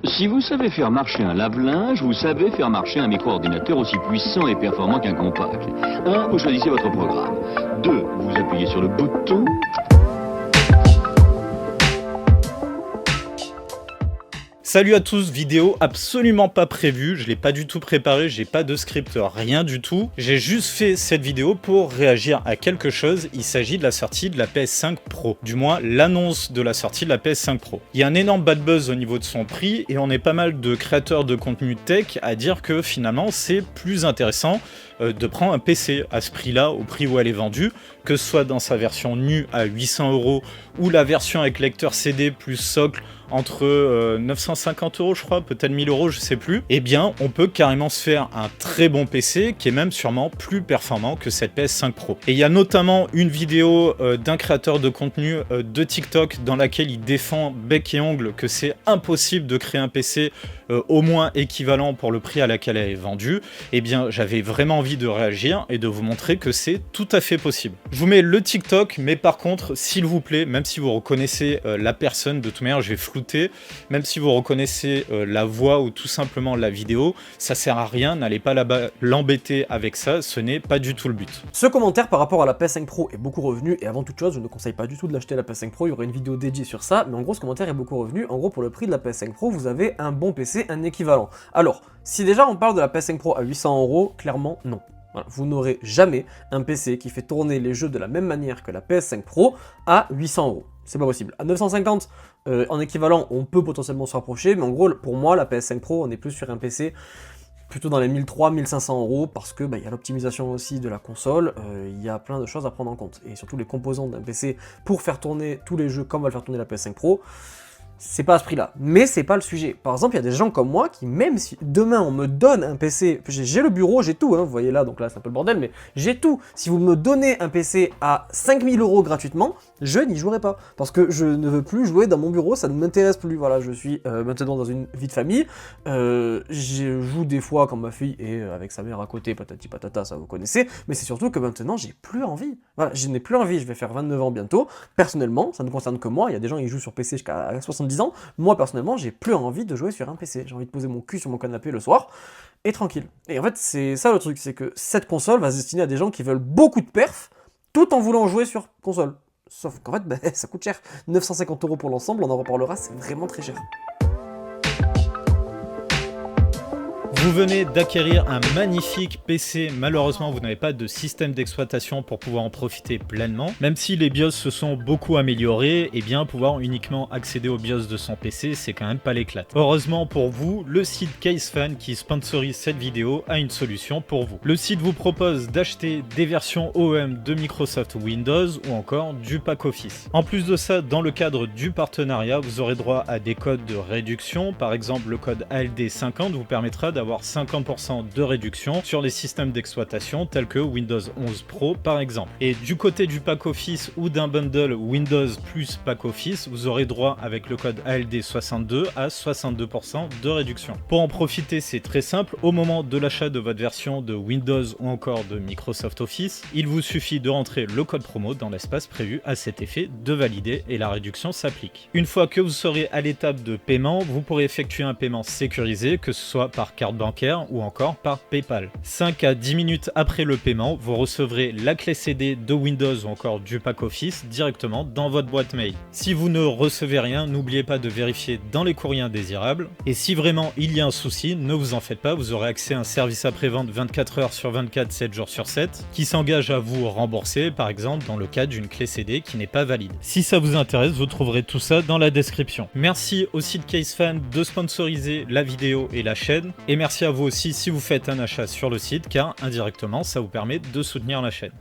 Si vous savez faire marcher un lave-linge, vous savez faire marcher un micro-ordinateur aussi puissant et performant qu'un compact. 1. Vous choisissez votre programme. 2. Vous appuyez sur le bouton. Salut à tous, vidéo absolument pas prévue, je l'ai pas du tout préparé, j'ai pas de script, rien du tout. J'ai juste fait cette vidéo pour réagir à quelque chose, il s'agit de la sortie de la PS5 Pro. Du moins, l'annonce de la sortie de la PS5 Pro. Il y a un énorme bad buzz au niveau de son prix et on est pas mal de créateurs de contenu tech à dire que finalement c'est plus intéressant de prendre un PC à ce prix-là, au prix où elle est vendue, que ce soit dans sa version nue à 800 € ou la version avec lecteur CD plus socle entre 950 € je crois, peut-être 1000 €, je sais plus, eh bien on peut carrément se faire un très bon PC qui est même sûrement plus performant que cette PS5 Pro. Et il y a notamment une vidéo d'un créateur de contenu de TikTok dans laquelle il défend bec et ongle que c'est impossible de créer un PC au moins équivalent pour le prix à laquelle elle est vendue. Eh bien j'avais vraiment envie de réagir et de vous montrer que c'est tout à fait possible. Je vous mets le TikTok, mais par contre s'il vous plaît, même si vous reconnaissez la personne, de toute manière je vais flouter, même si vous reconnaissez la voix ou tout simplement la vidéo, ça sert à rien, n'allez pas l'embêter avec ça, ce n'est pas du tout le but. Ce commentaire par rapport à la PS5 Pro est beaucoup revenu, et avant toute chose, je ne conseille pas du tout de l'acheter la PS5 Pro, il y aura une vidéo dédiée sur ça, mais en gros ce commentaire est beaucoup revenu. En gros, pour le prix de la PS5 Pro, vous avez un bon PC, un équivalent. Alors, si déjà on parle de la PS5 Pro à 800 €, clairement non. Voilà, vous n'aurez jamais un PC qui fait tourner les jeux de la même manière que la PS5 Pro à 800 €. C'est pas possible. À 950, en équivalent, on peut potentiellement se rapprocher, mais en gros, pour moi, la PS5 Pro, on est plus sur un PC plutôt dans les 1300-1500 € parce que y a l'optimisation aussi de la console, il y a plein de choses à prendre en compte. Et surtout les composants d'un PC pour faire tourner tous les jeux comme va le faire tourner la PS5 Pro, c'est pas à ce prix-là, mais c'est pas le sujet. Par exemple, il y a des gens comme moi qui, même si demain on me donne un PC, j'ai le bureau, j'ai tout, hein, vous voyez là, donc là c'est un peu le bordel, mais j'ai tout. Si vous me donnez un PC à 5000 € gratuitement, je n'y jouerai pas, parce que je ne veux plus jouer dans mon bureau, ça ne m'intéresse plus. Voilà, je suis maintenant dans une vie de famille, je joue des fois quand ma fille est avec sa mère à côté, patati patata, ça vous connaissez, mais c'est surtout que maintenant j'ai plus envie. Voilà, je n'ai plus envie, je vais faire 29 ans bientôt. Personnellement, ça ne concerne que moi, il y a des gens qui jouent sur PC jusqu'à 70 ans. Moi personnellement, j'ai plus envie de jouer sur un PC. J'ai envie de poser mon cul sur mon canapé le soir et tranquille. Et en fait, c'est ça le truc, c'est que cette console va se destiner à des gens qui veulent beaucoup de perf tout en voulant jouer sur console. Sauf qu'en fait, ça coûte cher. 950 € pour l'ensemble, on en reparlera, c'est vraiment très cher. Vous venez d'acquérir un magnifique PC, malheureusement vous n'avez pas de système d'exploitation pour pouvoir en profiter pleinement. Même si les BIOS se sont beaucoup améliorés, et bien pouvoir uniquement accéder aux BIOS de son PC, c'est quand même pas l'éclate. Heureusement pour vous, le site CaseFan qui sponsorise cette vidéo a une solution pour vous. Le site vous propose d'acheter des versions OEM de Microsoft Windows ou encore du pack Office. En plus de ça, dans le cadre du partenariat, vous aurez droit à des codes de réduction. Par exemple, le code ALD50 vous permettra d'avoir 50% de réduction sur les systèmes d'exploitation tels que Windows 11 Pro par exemple. Et du côté du pack Office ou d'un bundle Windows plus pack Office, vous aurez droit avec le code ALD62 à 62% de réduction. Pour en profiter, c'est très simple, au moment de l'achat de votre version de Windows ou encore de Microsoft Office, il vous suffit de rentrer le code promo dans l'espace prévu à cet effet, de valider et la réduction s'applique. Une fois que vous serez à l'étape de paiement, vous pourrez effectuer un paiement sécurisé, que ce soit par carte bancaire ou encore par PayPal. 5 à 10 minutes après le paiement, vous recevrez la clé CD de Windows ou encore du pack Office directement dans votre boîte mail. Si vous ne recevez rien, n'oubliez pas de vérifier dans les courriers indésirables. Et si vraiment il y a un souci, ne vous en faites pas, vous aurez accès à un service après-vente 24 heures sur 24, 7 jours sur 7, qui s'engage à vous rembourser, par exemple dans le cas d'une clé CD qui n'est pas valide. Si ça vous intéresse, vous trouverez tout ça dans la description. Merci au site CaseFan de sponsoriser la vidéo et la chaîne, et merci à vous aussi si vous faites un achat sur le site, car indirectement ça vous permet de soutenir la chaîne.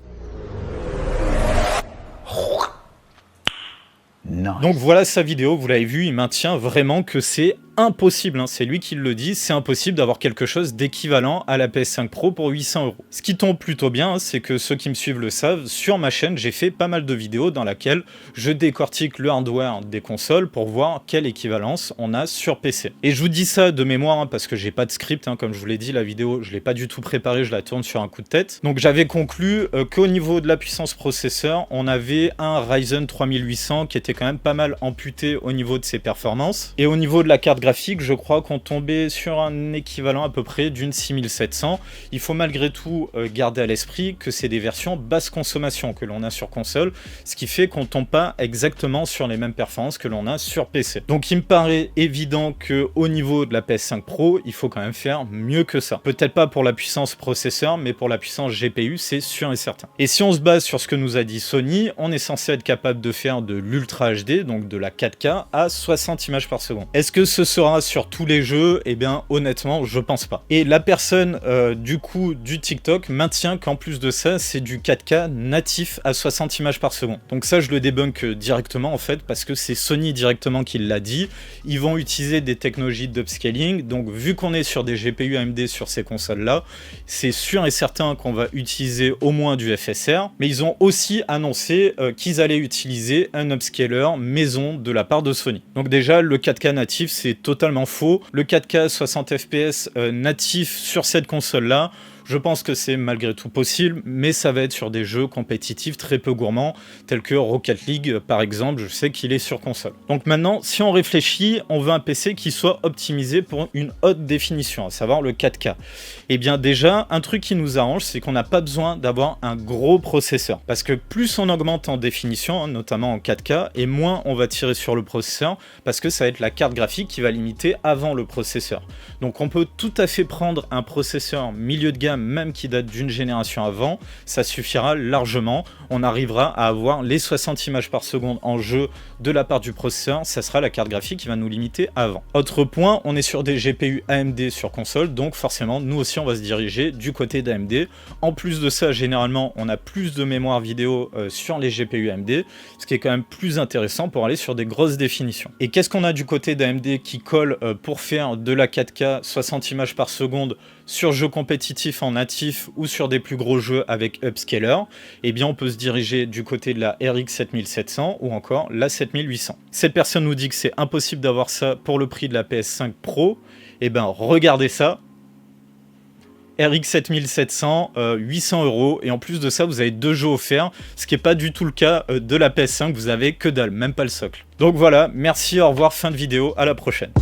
Nice. Donc voilà sa vidéo, vous l'avez vu, il maintient vraiment que c'est impossible, hein, c'est lui qui le dit, c'est impossible d'avoir quelque chose d'équivalent à la PS5 Pro pour 800 €. Ce qui tombe plutôt bien, hein, c'est que ceux qui me suivent le savent, sur ma chaîne, j'ai fait pas mal de vidéos dans lesquelles je décortique le hardware des consoles pour voir quelle équivalence on a sur PC. Et je vous dis ça de mémoire, hein, parce que j'ai pas de script, hein, comme je vous l'ai dit, la vidéo, je l'ai pas du tout préparée, je la tourne sur un coup de tête. Donc j'avais conclu qu'au niveau de la puissance processeur, on avait un Ryzen 3800 qui était quand même pas mal amputé au niveau de ses performances. Et au niveau de la carte graphique, graphiques, je crois qu'on tombait sur un équivalent à peu près d'une 6700. Il faut malgré tout garder à l'esprit que c'est des versions basse consommation que l'on a sur console, ce qui fait qu'on tombe pas exactement sur les mêmes performances que l'on a sur PC. Donc il me paraît évident qu'au niveau de la PS5 Pro, il faut quand même faire mieux que ça. Peut-être pas pour la puissance processeur, mais pour la puissance GPU, c'est sûr et certain. Et si on se base sur ce que nous a dit Sony, on est censé être capable de faire de l'Ultra HD, donc de la 4K, à 60 images par seconde. Est-ce que ce sera sur tous les jeux? Eh bien, honnêtement, je pense pas. Et la personne, du coup, du TikTok maintient qu'en plus de ça, c'est du 4K natif à 60 images par seconde. Donc ça, je le débunk directement, en fait, parce que c'est Sony directement qui l'a dit. Ils vont utiliser des technologies d'upscaling, donc vu qu'on est sur des GPU AMD sur ces consoles-là, c'est sûr et certain qu'on va utiliser au moins du FSR, mais ils ont aussi annoncé qu'ils allaient utiliser un upscaler maison de la part de Sony. Donc déjà, le 4K natif, c'est totalement faux. Le 4K 60 FPS natif sur cette console-là, je pense que c'est malgré tout possible, mais ça va être sur des jeux compétitifs très peu gourmands, tels que Rocket League par exemple, je sais qu'il est sur console. Donc maintenant, si on réfléchit, on veut un PC qui soit optimisé pour une haute définition, à savoir le 4K. Et bien déjà, un truc qui nous arrange, c'est qu'on n'a pas besoin d'avoir un gros processeur. Parce que plus on augmente en définition, notamment en 4K, et moins on va tirer sur le processeur, parce que ça va être la carte graphique qui va limiter avant le processeur. Donc on peut tout à fait prendre un processeur milieu de gamme, même qui date d'une génération avant, ça suffira largement. On arrivera à avoir les 60 images par seconde en jeu de la part du processeur, ça sera la carte graphique qui va nous limiter avant. Autre point, on est sur des GPU AMD sur console, donc forcément nous aussi on va se diriger du côté d'AMD. En plus de ça, généralement on a plus de mémoire vidéo sur les GPU AMD, ce qui est quand même plus intéressant pour aller sur des grosses définitions. Et qu'est-ce qu'on a du côté d'AMD qui colle pour faire de la 4K 60 images par seconde sur jeux compétitifs en natif ou sur des plus gros jeux avec upscaler? Eh bien on peut se diriger du côté de la RX 7700 ou encore la 7800. Cette personne nous dit que c'est impossible d'avoir ça pour le prix de la PS5 Pro. Eh bien regardez ça, RX 7700, 800 €, et en plus de ça vous avez 2 jeux offerts, ce qui n'est pas du tout le cas de la PS5, vous avez que dalle, même pas le socle. Donc voilà, merci, au revoir, fin de vidéo, à la prochaine.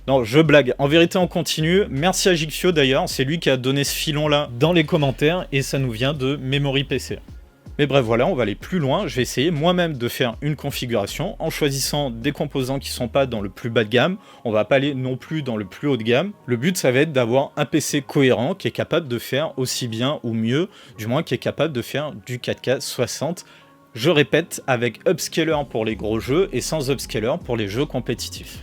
Non, je blague. En vérité, on continue. Merci à Jigfio d'ailleurs. C'est lui qui a donné ce filon-là dans les commentaires et ça nous vient de Memory PC. Mais bref, voilà, on va aller plus loin. Je vais essayer moi-même de faire une configuration en choisissant des composants qui ne sont pas dans le plus bas de gamme. On va pas aller non plus dans le plus haut de gamme. Le but, ça va être d'avoir un PC cohérent qui est capable de faire aussi bien ou mieux, du moins qui est capable de faire du 4K 60. Je répète, avec upscaler pour les gros jeux et sans upscaler pour les jeux compétitifs.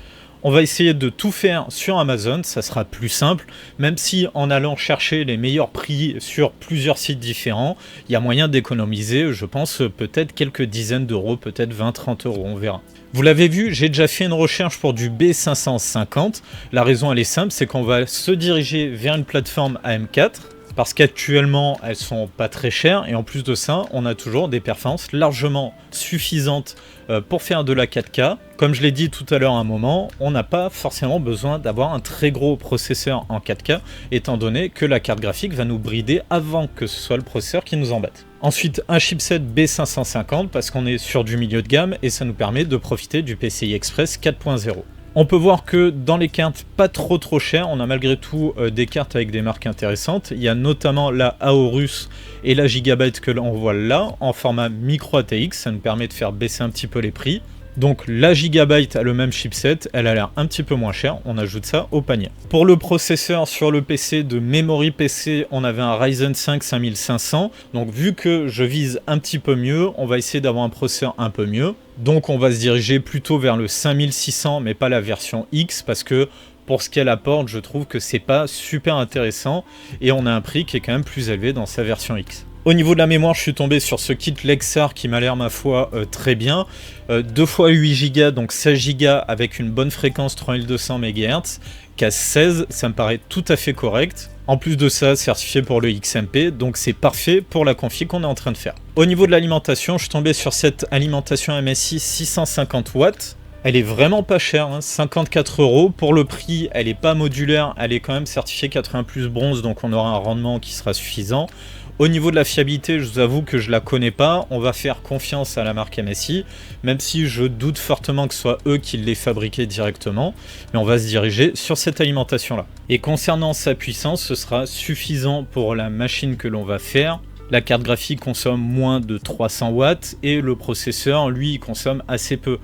On va essayer de tout faire sur Amazon, ça sera plus simple, même si en allant chercher les meilleurs prix sur plusieurs sites différents, il y a moyen d'économiser, je pense, peut-être quelques dizaines d'euros, peut-être 20-30 €, on verra. Vous l'avez vu, j'ai déjà fait une recherche pour du B550. La raison, elle est simple, c'est qu'on va se diriger vers une plateforme AM4, parce qu'actuellement, elles sont pas très chères, et en plus de ça, on a toujours des performances largement suffisantes pour faire de la 4K. Comme je l'ai dit tout à l'heure à un moment, on n'a pas forcément besoin d'avoir un très gros processeur en 4K, étant donné que la carte graphique va nous brider avant que ce soit le processeur qui nous embête. Ensuite, un chipset B550, parce qu'on est sur du milieu de gamme, et ça nous permet de profiter du PCI Express 4.0. On peut voir que dans les cartes pas trop chères, on a malgré tout des cartes avec des marques intéressantes. Il y a notamment la Aorus et la Gigabyte que l'on voit là, en format micro ATX, ça nous permet de faire baisser un petit peu les prix. Donc la Gigabyte a le même chipset, elle a l'air un petit peu moins chère, on ajoute ça au panier. Pour le processeur sur le PC de Memory PC, on avait un Ryzen 5 5500, donc vu que je vise un petit peu mieux, on va essayer d'avoir un processeur un peu mieux. Donc on va se diriger plutôt vers le 5600, mais pas la version X, parce que pour ce qu'elle apporte, je trouve que c'est pas super intéressant, et on a un prix qui est quand même plus élevé dans sa version X. Au niveau de la mémoire, je suis tombé sur ce kit Lexar qui m'a l'air, ma foi, très bien. 2 x 8 Go, donc 16 Go avec une bonne fréquence 3200 MHz. Casse 16, ça me paraît tout à fait correct. En plus de ça, certifié pour le XMP, donc c'est parfait pour la config qu'on est en train de faire. Au niveau de l'alimentation, je suis tombé sur cette alimentation MSI 650 watts. Elle est vraiment pas chère, hein, 54 €. Pour le prix, elle n'est pas modulaire, elle est quand même certifiée 80+ bronze, donc on aura un rendement qui sera suffisant. Au niveau de la fiabilité, je vous avoue que je la connais pas. On va faire confiance à la marque MSI, même si je doute fortement que ce soit eux qui l'aient fabriqué directement. Mais on va se diriger sur cette alimentation-là. Et concernant sa puissance, ce sera suffisant pour la machine que l'on va faire. La carte graphique consomme moins de 300 watts et le processeur, lui, il consomme assez peu.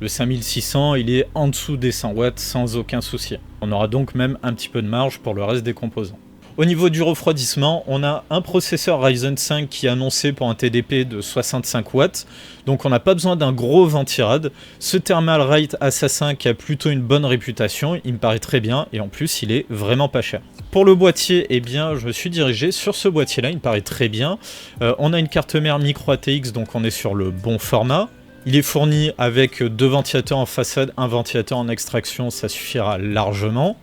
Le 5600, il est en dessous des 100 watts sans aucun souci. On aura donc même un petit peu de marge pour le reste des composants. Au niveau du refroidissement, on a un processeur Ryzen 5 qui est annoncé pour un TDP de 65 watts, donc on n'a pas besoin d'un gros ventirad. Ce Thermal Rate Assassin qui a plutôt une bonne réputation, il me paraît très bien et en plus il est vraiment pas cher. Pour le boîtier, eh bien, je me suis dirigé sur ce boîtier-là, il me paraît très bien. On a une carte mère micro ATX, donc on est sur le bon format. Il est fourni avec 2 ventilateurs en façade, un ventilateur en extraction, ça suffira largement.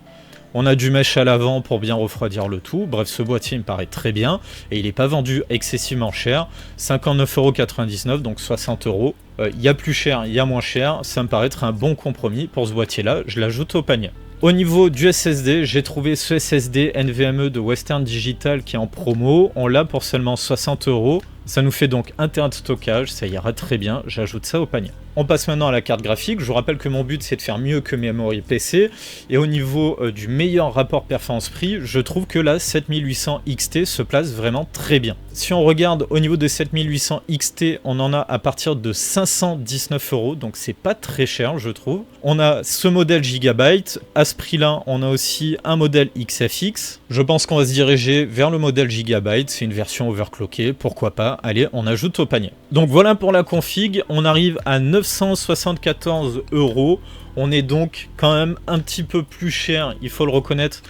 On a du mesh à l'avant pour bien refroidir le tout. Bref, ce boîtier me paraît très bien et il n'est pas vendu excessivement cher. 59,99 €, donc 60 €. Il y a plus cher, il y a moins cher. Ça me paraît être un bon compromis pour ce boîtier-là. Je l'ajoute au panier. Au niveau du SSD, j'ai trouvé ce SSD NVMe de Western Digital qui est en promo. On l'a pour seulement 60 €. Ça nous fait donc 1 Tera de stockage, ça ira très bien, j'ajoute ça au panier. On passe maintenant à la carte graphique. Je vous rappelle que mon but c'est de faire mieux que Memory PC. Et au niveau du meilleur rapport performance-prix, je trouve que la 7800 XT se place vraiment très bien. Si on regarde au niveau de 7800 XT, on en a à partir de 519 €, donc c'est pas très cher je trouve. On a ce modèle Gigabyte. À ce prix-là, on a aussi un modèle XFX. Je pense qu'on va se diriger vers le modèle Gigabyte, c'est une version overclockée, pourquoi pas. Allez, on ajoute au panier. Donc voilà pour la config, on arrive à 974 €. On est donc quand même un petit peu plus cher, il faut le reconnaître,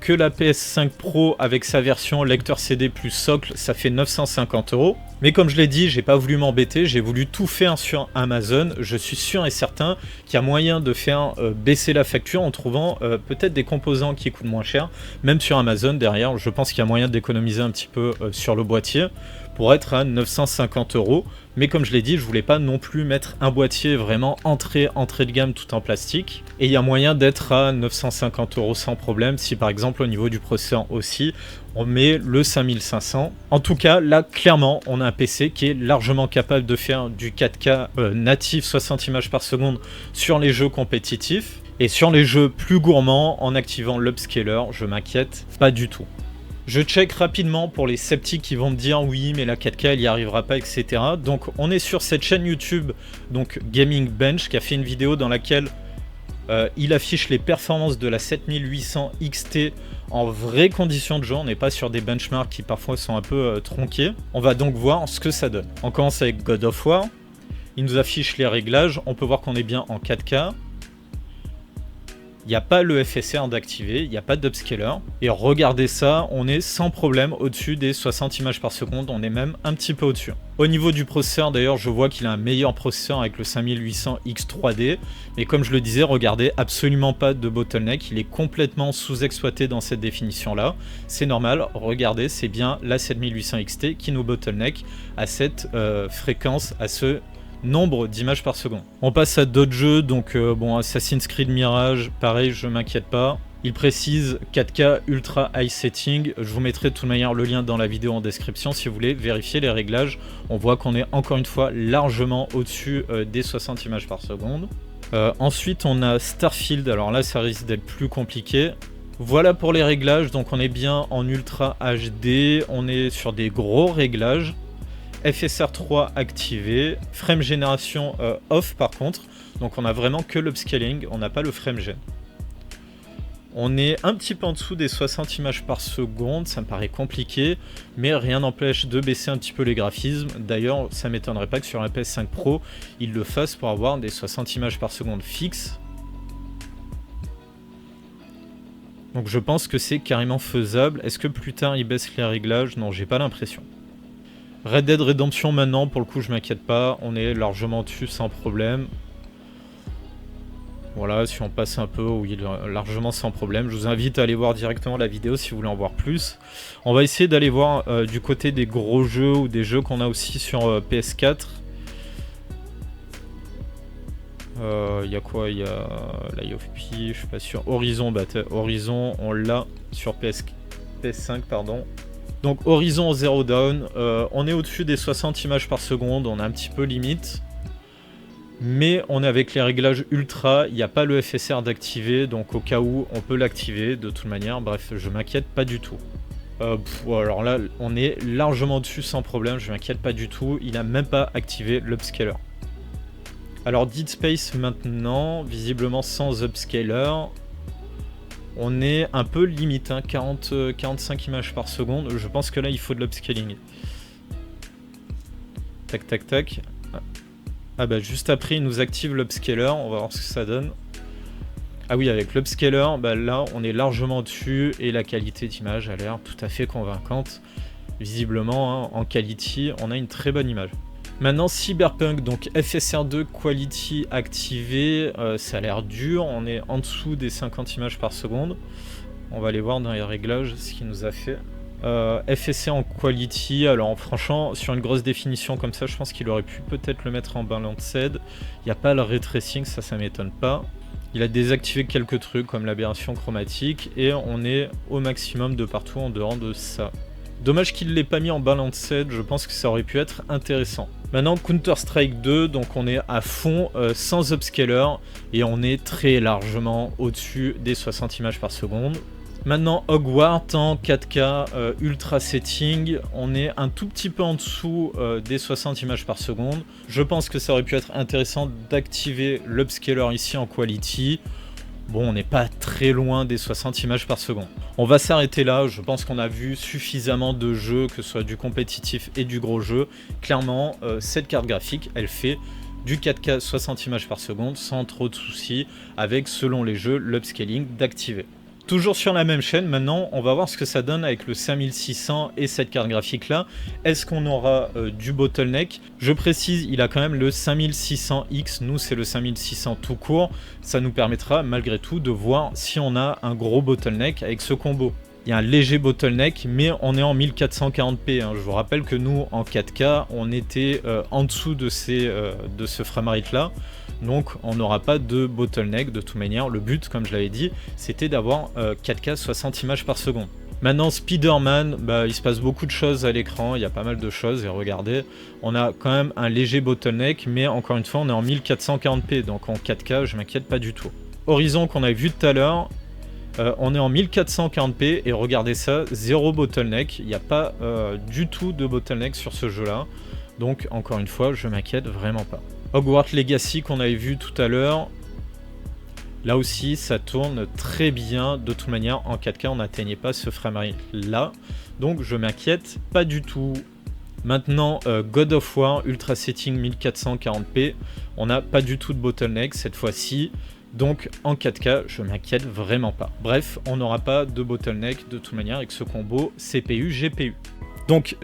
que la PS5 Pro avec sa version lecteur CD plus socle, ça fait 950 €. Mais comme je l'ai dit, j'ai pas voulu m'embêter, j'ai voulu tout faire sur Amazon. Je suis sûr et certain qu'il y a moyen de faire baisser la facture en trouvant peut-être des composants qui coûtent moins cher. Même sur Amazon derrière, je pense qu'il y a moyen d'économiser un petit peu sur le boîtier pour être à 950 €. Mais comme je l'ai dit, je voulais pas non plus mettre un boîtier vraiment entrée de gamme tout en plastique. Et il y a moyen d'être à 950 € sans problème si par exemple au niveau du processeur aussi, on met le 5500. En tout cas, là clairement, on a un PC qui est largement capable de faire du 4K natif 60 images par seconde sur les jeux compétitifs. Et sur les jeux plus gourmands, en activant l'upscaler, je m'inquiète pas du tout. Je check rapidement pour les sceptiques qui vont me dire oui mais la 4K elle y arrivera pas, etc. Donc on est sur cette chaîne YouTube, donc Gaming Bench, qui a fait une vidéo dans laquelle il affiche les performances de la 7800 XT en vraies conditions de jeu. On n'est pas sur des benchmarks qui parfois sont un peu tronqués. On va donc voir ce que ça donne. On commence avec God of War. Il nous affiche les réglages. On peut voir qu'on est bien en 4K. Il n'y a pas le FSR d'activer, il n'y a pas d'upscaler. Et regardez ça, on est sans problème au-dessus des 60 images par seconde, on est même un petit peu au-dessus. Au niveau du processeur, d'ailleurs, je vois qu'il a un meilleur processeur avec le 5800 X3D. Mais comme je le disais, regardez, absolument pas de bottleneck, il est complètement sous-exploité dans cette définition-là. C'est normal, regardez, c'est bien la 7800 XT qui nous bottleneck à cette fréquence, à ce nombre d'images par seconde. On passe à d'autres jeux, donc bon, Assassin's Creed Mirage, pareil, je m'inquiète pas. Il précise 4K Ultra High Setting. Je vous mettrai de toute manière le lien dans la vidéo en description si vous voulez vérifier les réglages. On voit qu'on est encore une fois largement au-dessus des 60 images par seconde. Ensuite, on a Starfield. Alors là, ça risque d'être plus compliqué. Voilà pour les réglages. Donc on est bien en Ultra HD. On est sur des gros réglages. FSR 3 activé, frame génération off par contre, donc on a vraiment que l'upscaling, on n'a pas le frame gen. On est un petit peu en dessous des 60 images par seconde, ça me paraît compliqué, mais rien n'empêche de baisser un petit peu les graphismes. D'ailleurs, ça m'étonnerait pas que sur la PS5 Pro, ils le fassent pour avoir des 60 images par seconde fixes. Donc je pense que c'est carrément faisable. Est-ce que plus tard ils baissent les réglages? Non, j'ai pas l'impression. Red Dead Redemption maintenant, pour le coup je m'inquiète pas, on est largement dessus sans problème. Voilà, si on passe un peu, oui, largement sans problème. Je vous invite à aller voir directement la vidéo si vous voulez en voir plus. On va essayer d'aller voir du côté des gros jeux ou des jeux qu'on a aussi sur PS4. Il y a quoi? Il y a Lies of P, je suis pas sûr. Horizon, Horizon, on l'a sur PS5, pardon. Donc Horizon Zero Dawn, on est au-dessus des 60 images par seconde, on est un petit peu limite. Mais on est avec les réglages ultra, il n'y a pas le FSR d'activer, donc au cas où on peut l'activer de toute manière. Bref, je m'inquiète pas du tout. Alors là, on est largement dessus sans problème, je m'inquiète pas du tout. Il n'a même pas activé l'upscaler. Alors Dead Space maintenant, visiblement sans upscaler. On est un peu limite, hein, 45 images par seconde. Je pense que là, il faut de l'upscaling. Tac, tac, tac. Ah bah juste après, il nous active l'upscaler. On va voir ce que ça donne. Ah oui, avec l'upscaler, bah là, on est largement dessus. Et la qualité d'image a l'air tout à fait convaincante. Visiblement, hein, en quality, on a une très bonne image. Maintenant, Cyberpunk, donc FSR2 Quality activé, ça a l'air dur, on est en dessous des 50 images par seconde. On va aller voir dans les réglages ce qu'il nous a fait. FSR en Quality, alors franchement, sur une grosse définition comme ça, je pense qu'il aurait pu peut-être le mettre en balanced. Il n'y a pas le ray tracing, ça m'étonne pas. Il a désactivé quelques trucs comme l'aberration chromatique et on est au maximum de partout en dehors de ça. Dommage qu'il ne l'ait pas mis en balanced, je pense que ça aurait pu être intéressant. Maintenant Counter-Strike 2, donc on est à fond sans upscaler et on est très largement au-dessus des 60 images par seconde. Maintenant Hogwarts en 4K ultra setting, on est un tout petit peu en dessous des 60 images par seconde. Je pense que ça aurait pu être intéressant d'activer l'upscaler ici en quality. Bon, on n'est pas très loin des 60 images par seconde. On va s'arrêter là, je pense qu'on a vu suffisamment de jeux, que ce soit du compétitif et du gros jeu. Clairement, cette carte graphique, elle fait du 4K 60 images par seconde sans trop de soucis, avec, selon les jeux, l'upscaling d'activer. Toujours sur la même chaîne, maintenant, on va voir ce que ça donne avec le 5600 et cette carte graphique-là. Est-ce qu'on aura du bottleneck? Je précise, il a quand même le 5600X, nous c'est le 5600 tout court. Ça nous permettra malgré tout de voir si on a un gros bottleneck avec ce combo. Il y a un léger bottleneck, mais on est en 1440p. Hein. Je vous rappelle que nous, en 4K, on était en dessous de ce framerate-là. Donc on n'aura pas de bottleneck de toute manière. Le but, comme je l'avais dit, c'était d'avoir 4K 60 images par seconde. Maintenant Spider-Man, il se passe beaucoup de choses à l'écran, il y a pas mal de choses et regardez, on a quand même un léger bottleneck, mais encore une fois on est en 1440p, donc en 4K je m'inquiète pas du tout. Horizon qu'on a vu tout à l'heure, on est en 1440p et regardez ça, zéro bottleneck, il n'y a pas du tout de bottleneck sur ce jeu là, donc encore une fois je m'inquiète vraiment pas. Hogwarts Legacy qu'on avait vu tout à l'heure, là aussi ça tourne très bien, de toute manière en 4K on n'atteignait pas ce framerate là, donc je m'inquiète pas du tout. Maintenant God of War Ultra Setting 1440p, on n'a pas du tout de bottleneck cette fois-ci, donc en 4K je m'inquiète vraiment pas. Bref, on n'aura pas de bottleneck de toute manière avec ce combo CPU-GPU. Donc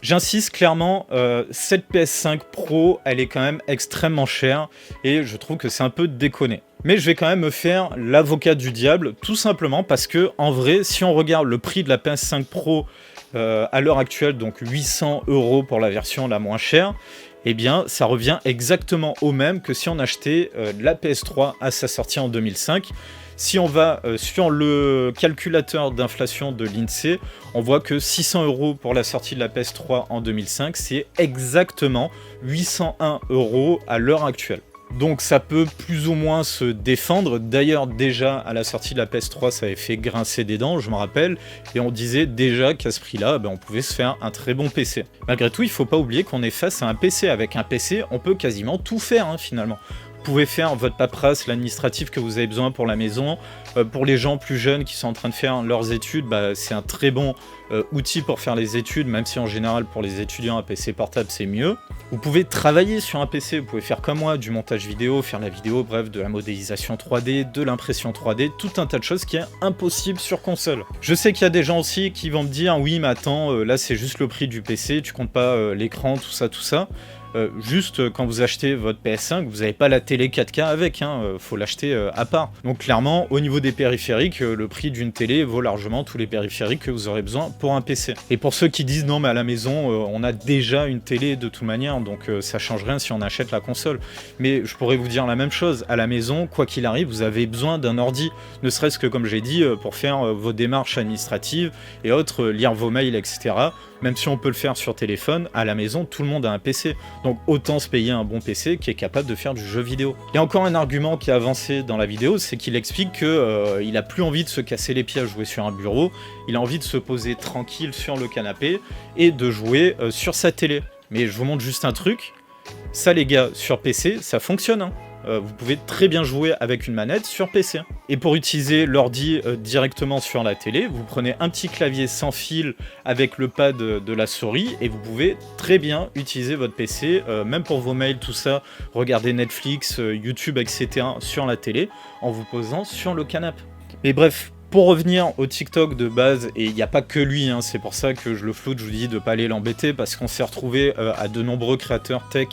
j'insiste clairement, cette PS5 Pro, elle est quand même extrêmement chère et je trouve que c'est un peu déconné. Mais je vais quand même me faire l'avocat du diable, tout simplement parce que, en vrai, si on regarde le prix de la PS5 Pro à l'heure actuelle, donc 800 € pour la version la moins chère, eh bien, ça revient exactement au même que si on achetait la PS3 à sa sortie en 2005. Si on va sur le calculateur d'inflation de l'INSEE, on voit que 600 € pour la sortie de la PS3 en 2005, c'est exactement 801 € à l'heure actuelle. Donc ça peut plus ou moins se défendre. D'ailleurs, déjà à la sortie de la PS3, ça avait fait grincer des dents, je me rappelle, et on disait déjà qu'à ce prix-là, on pouvait se faire un très bon PC. Malgré tout, il ne faut pas oublier qu'on est face à un PC. Avec un PC, on peut quasiment tout faire finalement. Vous pouvez faire votre paperasse, l'administratif que vous avez besoin pour la maison. Pour les gens plus jeunes qui sont en train de faire leurs études, c'est un très bon outil pour faire les études, même si en général pour les étudiants un PC portable c'est mieux. Vous pouvez travailler sur un PC, vous pouvez faire comme moi, du montage vidéo, faire la vidéo, bref, de la modélisation 3D, de l'impression 3D, tout un tas de choses qui est impossible sur console. Je sais qu'il y a des gens aussi qui vont me dire, oui mais attends, là c'est juste le prix du PC, tu comptes pas l'écran, tout ça. juste quand vous achetez votre PS5, vous n'avez pas la télé 4K avec, faut l'acheter à part. Donc clairement, au niveau des périphériques, le prix d'une télé vaut largement tous les périphériques que vous aurez besoin pour un PC. Et pour ceux qui disent non mais à la maison, on a déjà une télé de toute manière, donc ça change rien si on achète la console. Mais je pourrais vous dire la même chose, à la maison, quoi qu'il arrive, vous avez besoin d'un ordi, ne serait-ce que comme j'ai dit, pour faire vos démarches administratives et autres, lire vos mails, etc. Même si on peut le faire sur téléphone, à la maison, tout le monde a un PC. Donc autant se payer un bon PC qui est capable de faire du jeu vidéo. Il y a encore un argument qui est avancé dans la vidéo, c'est qu'il explique qu'il a plus envie de se casser les pieds à jouer sur un bureau, il a envie de se poser tranquille sur le canapé et de jouer sur sa télé. Mais je vous montre juste un truc, ça les gars, sur PC, ça fonctionne. Vous pouvez très bien jouer avec une manette sur PC. Et pour utiliser l'ordi directement sur la télé, vous prenez un petit clavier sans fil avec le pad de la souris et vous pouvez très bien utiliser votre PC, même pour vos mails, tout ça, regarder Netflix, YouTube, etc. sur la télé en vous posant sur le canapé. Mais bref, pour revenir au TikTok de base, et il n'y a pas que lui, c'est pour ça que je le floute, je vous dis de ne pas aller l'embêter, parce qu'on s'est retrouvé à de nombreux créateurs tech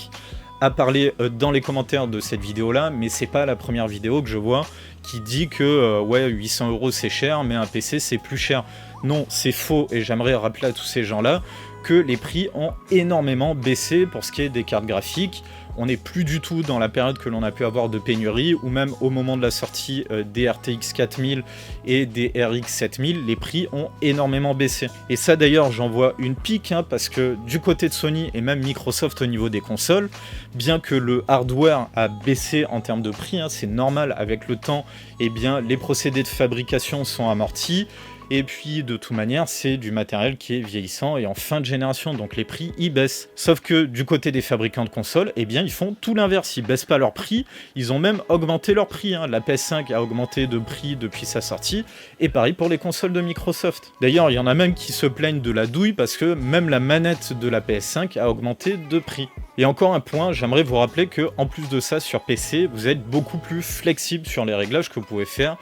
à parler dans les commentaires de cette vidéo-là, mais c'est pas la première vidéo que je vois qui dit que ouais, 800 € c'est cher, mais un PC c'est plus cher. Non, c'est faux, et j'aimerais rappeler à tous ces gens-là que les prix ont énormément baissé pour ce qui est des cartes graphiques. On n'est plus du tout dans la période que l'on a pu avoir de pénurie, ou même au moment de la sortie des RTX 4000 et des RX 7000, les prix ont énormément baissé. Et ça d'ailleurs, j'en vois une pique, parce que du côté de Sony et même Microsoft au niveau des consoles, bien que le hardware a baissé en termes de prix, c'est normal avec le temps, eh bien les procédés de fabrication sont amortis. Et puis de toute manière, c'est du matériel qui est vieillissant et en fin de génération, donc les prix ils baissent. Sauf que du côté des fabricants de consoles, eh bien ils font tout l'inverse, ils baissent pas leur prix, ils ont même augmenté leur prix. La PS5 a augmenté de prix depuis sa sortie, et pareil pour les consoles de Microsoft. D'ailleurs, il y en a même qui se plaignent de la douille parce que même la manette de la PS5 a augmenté de prix. Et encore un point, j'aimerais vous rappeler que en plus de ça, sur PC, vous êtes beaucoup plus flexible sur les réglages que vous pouvez faire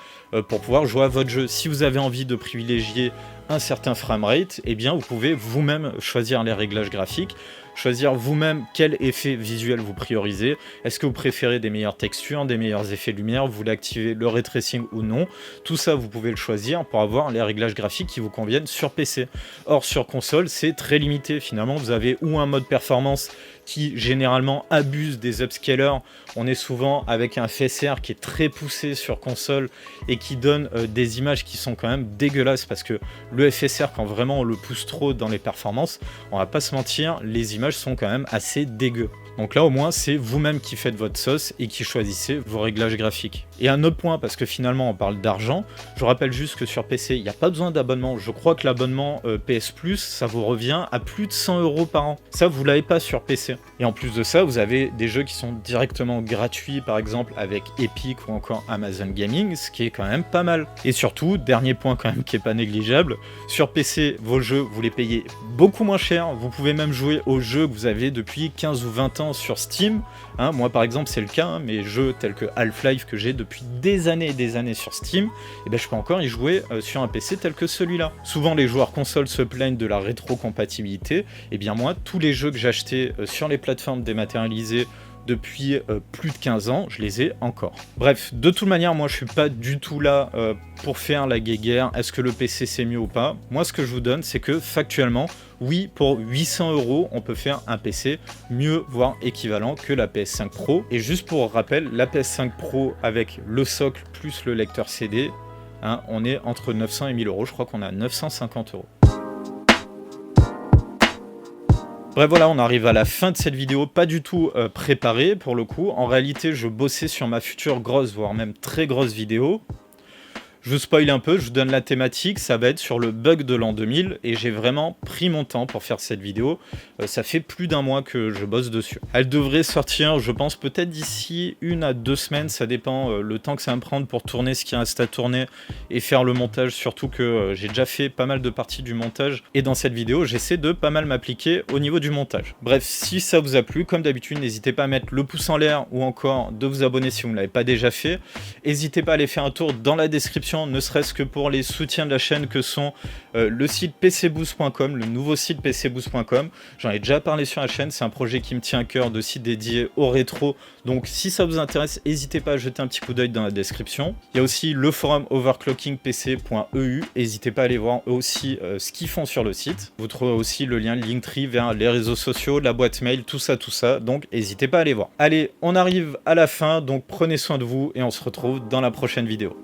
pour pouvoir jouer à votre jeu. Si vous avez envie de privilégier un certain framerate, eh bien vous pouvez vous-même choisir les réglages graphiques, choisir vous-même quel effet visuel vous priorisez. Est-ce que vous préférez des meilleures textures, des meilleurs effets lumière, vous voulez activer le ray tracing ou non? Tout ça, vous pouvez le choisir pour avoir les réglages graphiques qui vous conviennent sur PC. Or, sur console, c'est très limité. Finalement, vous avez ou un mode performance qui généralement abuse des upscalers. On est souvent avec un FSR qui est très poussé sur console et qui donne des images qui sont quand même dégueulasses, parce que le FSR, quand vraiment on le pousse trop dans les performances, on va pas se mentir, les images sont quand même assez dégueu. Donc là au moins c'est vous-même qui faites votre sauce et qui choisissez vos réglages graphiques. Et un autre point, parce que finalement on parle d'argent, je rappelle juste que sur PC il n'y a pas besoin d'abonnement. Je crois que l'abonnement PS Plus ça vous revient à plus de 100 € par an. Ça vous l'avez pas sur PC. Et en plus de ça, vous avez des jeux qui sont directement gratuits, par exemple avec Epic ou encore Amazon Gaming, ce qui est quand même pas mal. Et surtout, dernier point quand même qui est pas négligeable, sur PC, vos jeux, vous les payez beaucoup moins cher. Vous pouvez même jouer aux jeux que vous avez depuis 15 ou 20 ans sur Steam. Moi par exemple c'est le cas, mes jeux tels que Half-Life que j'ai depuis des années et des années sur Steam, et je peux encore y jouer sur un PC tel que celui-là. Souvent les joueurs console se plaignent de la rétrocompatibilité, et bien moi tous les jeux que j'ai achetés sur les plateformes dématérialisées depuis plus de 15 ans, je les ai encore. Bref, de toute manière, moi je suis pas du tout là pour faire la guéguerre, est-ce que le PC c'est mieux ou pas? Moi ce que je vous donne, c'est que factuellement, oui, pour 800 €, on peut faire un PC mieux, voire équivalent que la PS5 Pro. Et juste pour rappel, la PS5 Pro avec le socle plus le lecteur CD, on est entre 900 et 1000 €, je crois qu'on a 950 €. Bref voilà, on arrive à la fin de cette vidéo, pas du tout préparée pour le coup. En réalité, je bossais sur ma future grosse, voire même très grosse vidéo. Je vous spoil un peu, je vous donne la thématique, ça va être sur le bug de l'an 2000 et j'ai vraiment pris mon temps pour faire cette vidéo. Ça fait plus d'un mois que je bosse dessus. Elle devrait sortir, je pense, peut-être d'ici 1 à 2 semaines, ça dépend le temps que ça va me prendre pour tourner ce qui reste à tourner et faire le montage, surtout que j'ai déjà fait pas mal de parties du montage et dans cette vidéo, j'essaie de pas mal m'appliquer au niveau du montage. Bref, si ça vous a plu, comme d'habitude, n'hésitez pas à mettre le pouce en l'air ou encore de vous abonner si vous ne l'avez pas déjà fait. N'hésitez pas à aller faire un tour dans la description description, ne serait-ce que pour les soutiens de la chaîne que sont le site pcboost.com, le nouveau site pcboost.com. J'en ai déjà parlé sur la chaîne, c'est un projet qui me tient à cœur de site dédié au rétro. Donc si ça vous intéresse, n'hésitez pas à jeter un petit coup d'œil dans la description. Il y a aussi le forum overclockingpc.eu, n'hésitez pas à aller voir aussi ce qu'ils font sur le site. Vous trouverez aussi le lien Linktree vers les réseaux sociaux, la boîte mail, tout ça, donc n'hésitez pas à aller voir. Allez, on arrive à la fin, donc prenez soin de vous et on se retrouve dans la prochaine vidéo.